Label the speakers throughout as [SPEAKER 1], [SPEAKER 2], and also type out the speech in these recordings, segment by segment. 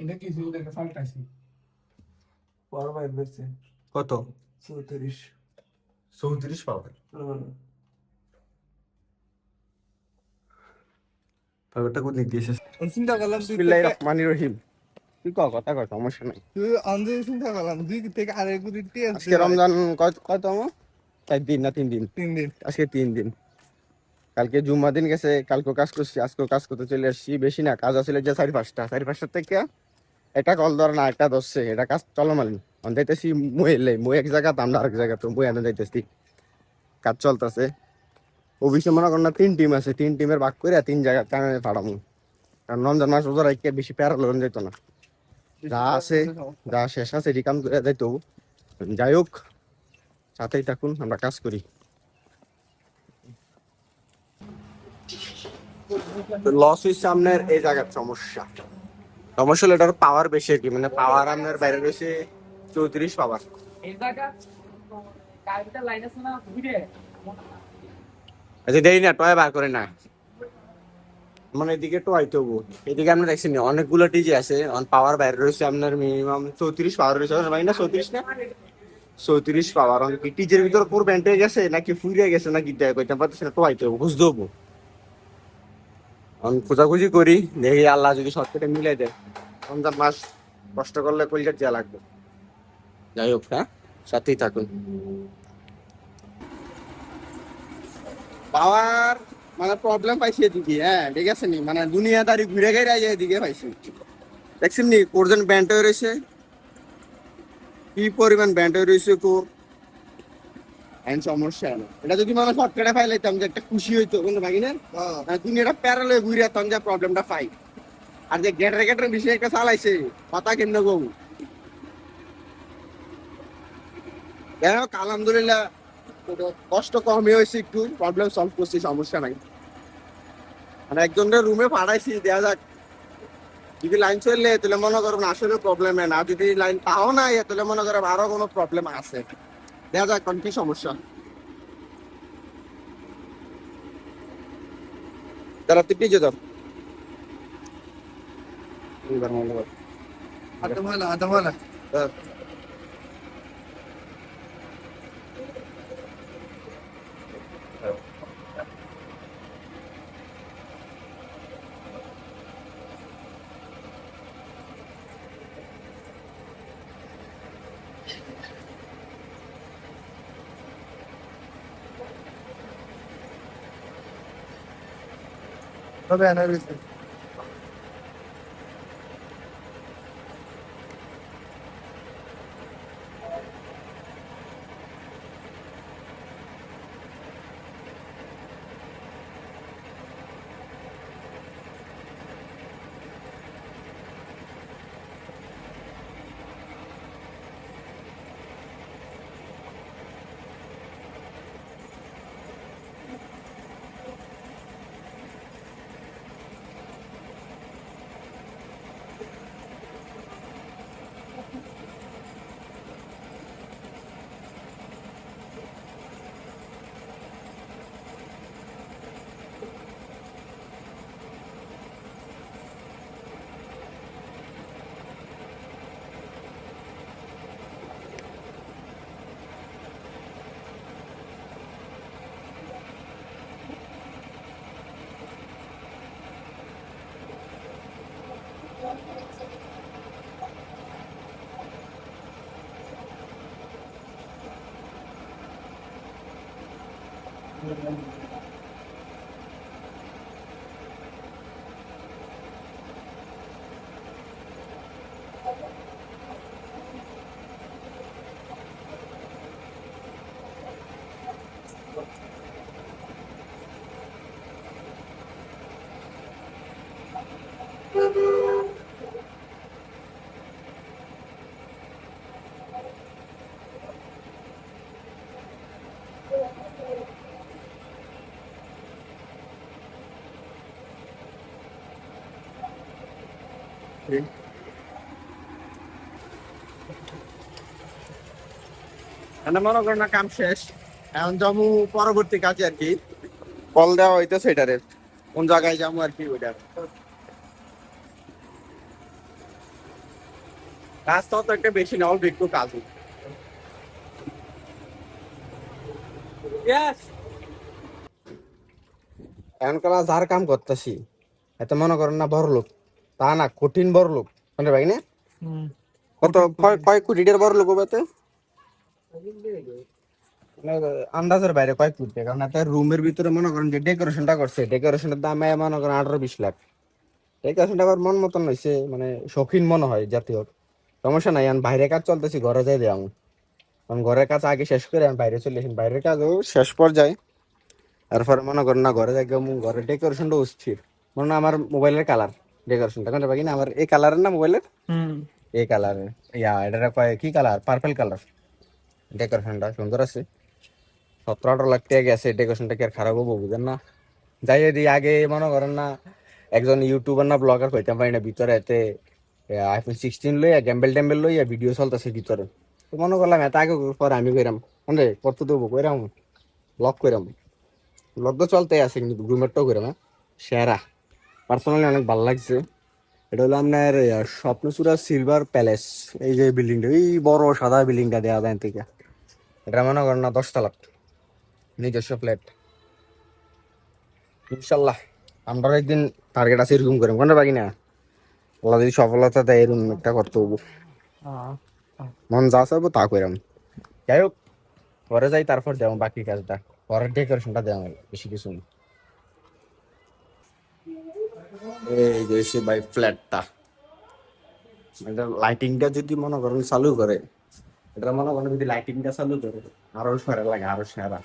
[SPEAKER 1] এটা কিছু দেখে পাল্টাইছি।
[SPEAKER 2] বড় পাইপ বেচছে
[SPEAKER 3] কত?
[SPEAKER 2] 34।
[SPEAKER 3] 34 পাবে। পাইপটা কোন দিক দিয়েছিস?
[SPEAKER 2] চিন্তা করলাম তুই
[SPEAKER 3] বিসমিল্লাহির রহমানির রহিম। তুই কথা কয় সমস্যা নাই।
[SPEAKER 2] তুই আন্দে চিন্তা করলাম 2 থেকে আড়াই কোটি টাকা আসছে
[SPEAKER 3] আজকে রমজান কয়তম? 4 দিন না 3 দিন?
[SPEAKER 2] 3 দিন।
[SPEAKER 3] আজকে 3 দিন। কালকে জুম্মা দিন গেছে, কালকে কাজ করছি, আজকেও কাজ করতে চলে আসছি। বেশি না, কাজ আসলে যে 4-5টা থেকে এটা কল ধর না, একটা ধরছে, এটা কাজ চলমান। আমি যাইতেছি মুয়েলে, মুই এক জায়গা, আমরা আরেক জায়গা, তো মুই এনে যাইতেছি, কাজ চলতেছে। অফিসে মনে করেন না 3 টিম আছে, 3 টিমের ভাগ করে 3 জায়গায় টানে পাঠামু। কারণ রমজান মাস রোজা রাখতে বেশি প্যারা লোন যেত না, যা আছে যা শেষ আছে এটি কাম করে যাইতো। যাই হোক, সাথেই থাকুন, আমরা কাজ করি। লস হইছে সামনের এই জায়গার সমস্যা হলো এটার পাওয়ার বেশি আর কি, মানে পাওয়ার আপনার বাইরে রয়েছে 34 পাওয়ার। আচ্ছা দেরি না, টয় বার করে না, মানে এদিকে টোয়াইতে হবো। এদিকে আপনি দেখছেন অনেকগুলো টিজি আছে, পাওয়ার বাইরে রয়েছে আপনার মিনিমাম 34 পাওয়ার রয়েছে, না 34 না 34 পাওয়ার। কি টিজের ভিতর পুরো ব্যান্ড হয়ে গেছে নাকি ফুরিয়ে গেছে নাকি দেয় কইতে পারতেছি না, টোয়াইতে হবো, বুঝতে হবো। খোঁজাখুঁজি করি, দেখি আল্লাহ যদি সবকিটা মিলাই দেয়। রমজান মাস কষ্ট করলে কলজার যা লাগবে। যাই হোক, হ্যাঁ সাথেই থাকুন। পাওয়ার মানে প্রবলেম পাইছি এদিকে, হ্যাঁ ঠিক আছে নি, মানে দুনিয়াদারি ঘুরে গেলে এদিকে পাইছি। দেখছেন নি কোরজন ব্যান্ড হয়ে রয়েছে, কি পরিমাণ ব্যান্ড হয়ে রয়েছে কোর। আইন সমস্যা না, এটা যদি মানে শর্টকাটে ফাইলাইতাম যে একটা খুশি হইতো কিন্তু বাকি না, দুনিয়াটা প্যারালে ঘুরে তখন যা প্রবলেমটা পাই। আর যে গেটার গেটার বেশি একটা চালাইছে কথা কেমনে গো। যাই হোক আলহামদুলিল্লাহ, কষ্ট কমই হয়েছে, একটু প্রবলেম সলভ করছি, সমস্যা নাই। মানে একজনের রুমে পাঠাইছি, দেয়া যাক যদি লাইন চললে তাহলে মনে করো আসলে প্রবলেম না, যদি লাইন পাও না তাহলে মনে করো আরো কোনো প্রবলেম আছে, দেয়া যাক কোন কি সমস্যা। তারা তিনটি যেত
[SPEAKER 2] আদমালা তবে এনার
[SPEAKER 3] মনে করেন না কাম শেষ, এখন যাবো পরবর্তী কাজে আর কি। কল দেওয়া হইতেছে এটারে, কোন জায়গায় যাবো আর কি ওইটা। কাজ তো অত একটা বেশি না, অল্প একটু কাজ। এখনকার যার কাম করতেছি এত মনে করেন না বড় লোক, তা না, কঠিন বড় লোক মানে ভাই না। কত কয় কোটির বড় লোক হবে? আন্দাজের বাইরে কয়েক কোটি টাকা। কারণ এত রুমের ভিতরে মনে করেন যে ডেকোরেশনটা করছে, ডেকোরেশনের দাম মনে করেন 18-20 লাখ। ডেকোরেশনটা আবার মন মতন হয়েছে, মানে শৌখিন মনে হয় জাতীয়। সমস্যা নাই, আমি বাইরে কাজ চলতেছি, ঘরে যাই দেয়। কারণ ঘরের কাজ আগে শেষ করে আমি বাইরে চলে আসি, বাইরের কাজও শেষ পর্যায়ে। তারপরে মনে করেন না ঘরে যাই, ঘরের ডেকোরেশনটা অস্থির। মনে হয় আমার মোবাইলের কালার ডেকোরেশনটা কোনটা পাই না, আমার এই কালারের না মোবাইলের, এই কালারের। এটা কয় কি কালার, পার্পল কালার। ডেকোরেশনটা সুন্দর আছে। 17-18 লাখ টাকা গেছে, ডেকোরেশনটা কি আর খারাপ হবো বুঝেন না। যাই দিই আগে মনে করেন না একজন ইউটিউবার না ব্লগার কইতাম পারি না, ভিতরে এতে iPhone 16 লইয়া গ্যাম্বেল ট্যাম্বেল লইয়া ভিডিও চলতেছে ভিতরে। তো মনে করলাম এত আগে পরে আমি কইরাম মানে করতে দেবো, কইরাম ব্লগ কইরাম। ব্লগ তো চলতে আছে কিন্তু রুমেরটাও কইরাম। সেরা পার্সোনালি অনেক ভালো লাগছে। এটা হলো আপনার স্বপ্নচূড়া সিলভার প্যালেস। এই যে বিল্ডিংটা, এই বড় সাদা বিল্ডিংটা দেওয়া যায় থেকে, এটা মনে করেন না 10 তলা, নিজস্ব ফ্ল্যাট। ইনশাল্লাহ আমরা একদিন টার্গেট আছে এরকম করে কোনটা বাকি না। আল্লাহ যদি সফলতা দেয় এরকম একটা করতে হবো, মন যা চাইবো তা কইরাম। যাই হোক পরে যাই, তারপর দেবো বাকি কাজটা, পরের ডেকোরেশনটা দেওয়া বেশি কিছু না। এই যে এসে ভাই ফ্ল্যাটটা, এটা লাইটিংটা যদি মনে করেন চালু করে, এটা মনে করেন যদি লাইটিংটা চালু করে আরো সেরা লাগে, আরো সেরা।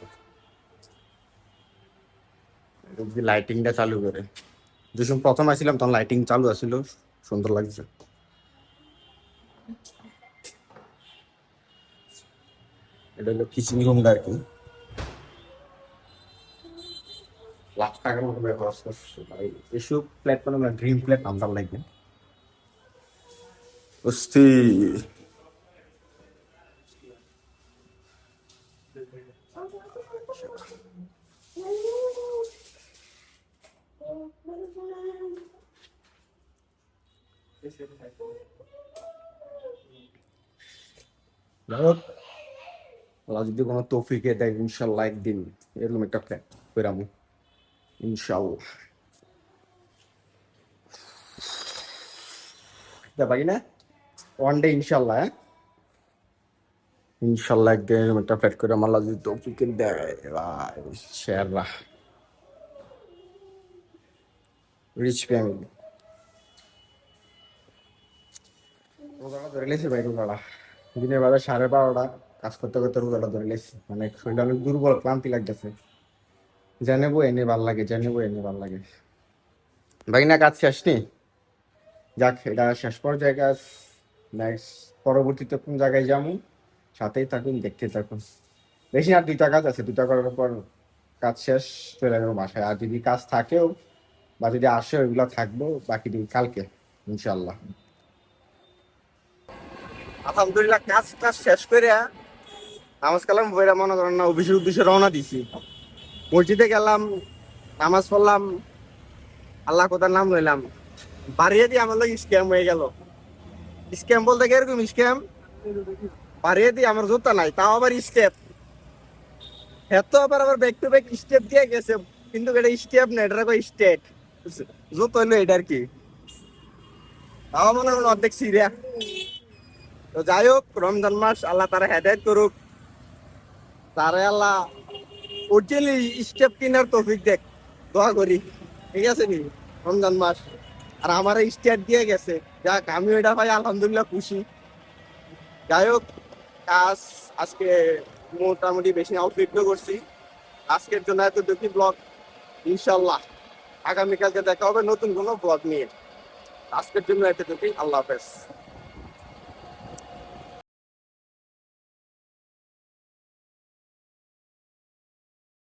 [SPEAKER 3] যদি লাইটিংটা চালু করে, যখন প্রথম আসছিলাম তখন লাইটিং চালু আছিল, সুন্দর লাগছে। এটা হলো কিচেন রুমটা আর কি। লাখ টাকার মতো খরচ করছে ভাই। এসব ফ্ল্যাট মানে আমার ড্রিম ফ্ল্যাট, আমার লাগবে অস্থি। যাই হোক আল্লাহ যদি কোনো তৌফিকে দেয় ইনশাল্লাহ একদিন এরকম একটা ফ্ল্যাট পেরামু ইনশাল্লাহ। পারি না ওয়ান ডে ইনশাল্লাহ, হ্যাঁ ইনশাল্লাহ একদিন এরকম একটা ফ্ল্যাট করে আল্লাহ যদি তৌফিকে দেয় ভাই। সেরা রিচ ফ্যামিলি। রোজাটা ধরে লেছি ভাই, রোজাটা দিনের বেলা 12:30 কাজ করতে করতে রোজাটা ধরে লেছি। মানে শরীরটা অনেক দুর্বল, ক্লান্তি লাগতেছে। জানেবো এনে ভাল লাগে, জানেবো এনে ভাল লাগে ভাই না। কাজ শেষ নি, যাক এটা শেষ পর্যায়ে কাজ। নেক্সট পরবর্তীতে কোন জায়গায় যাবো, সাথেই থাকুন, দেখতে থাকুন। বেশি আর 2টা কাজ আছে, 2টা করার পর কাজ শেষ, চলে যাবো বাসায়। আর যদি কাজ থাকেও বা যদি আসে ওইগুলো থাকবো, বাকি দিন কালকে ইনশাল্লাহ। আলহামদুলিল্লাহ কাজ টাজ শেষ করে নামাজ কালাম বইরা মনে করেন না অফিসের উদ্দেশ্যে রওনা দিছি। মসজিদে গেলাম, নামাজ পড়লাম, আল্লাহ কোথার নাম লইলাম, বাড়িয়ে দিয়ে আমার লোক স্ক্যাম হয়ে গেল। স্ক্যাম বলতে কি এরকম স্ক্যাম, বাড়িয়ে দিয়ে আমার জুতা নাই, তাও আবার স্টেপ। এত আবার ব্যাক টু ব্যাক স্টেপ দিয়ে গেছে, কিন্তু এটা স্টেপ না, এটা স্টেট জুতো হইলো এটা আর কি। তাও মনে হয় অর্ধেক সিরিয়া। তো যাই হোক রমজান মাস আল্লাহ তারা হেদায়েত করুক, তারে আল্লাহ অরিজিনালি স্টেপ কিনার তৌফিক দেখ, দোয়া করি। ঠিক আছে নি, রমজান মাস আর আমার স্টেট দিয়ে গেছে, যাক আমি ওইটা ভাই আলহামদুলিল্লাহ খুশি। যাই হোক কাজ আজকে মোটামুটি বেশি আউটফিট করছি। আজকের জন্য এতটুকু ব্লগ, ইনশাল্লাহ আগামীকালকে দেখা হবে নতুন কোনো ব্লগ নিয়ে। আজকের জন্য এতটুকুই, আল্লাহ হাফেজ।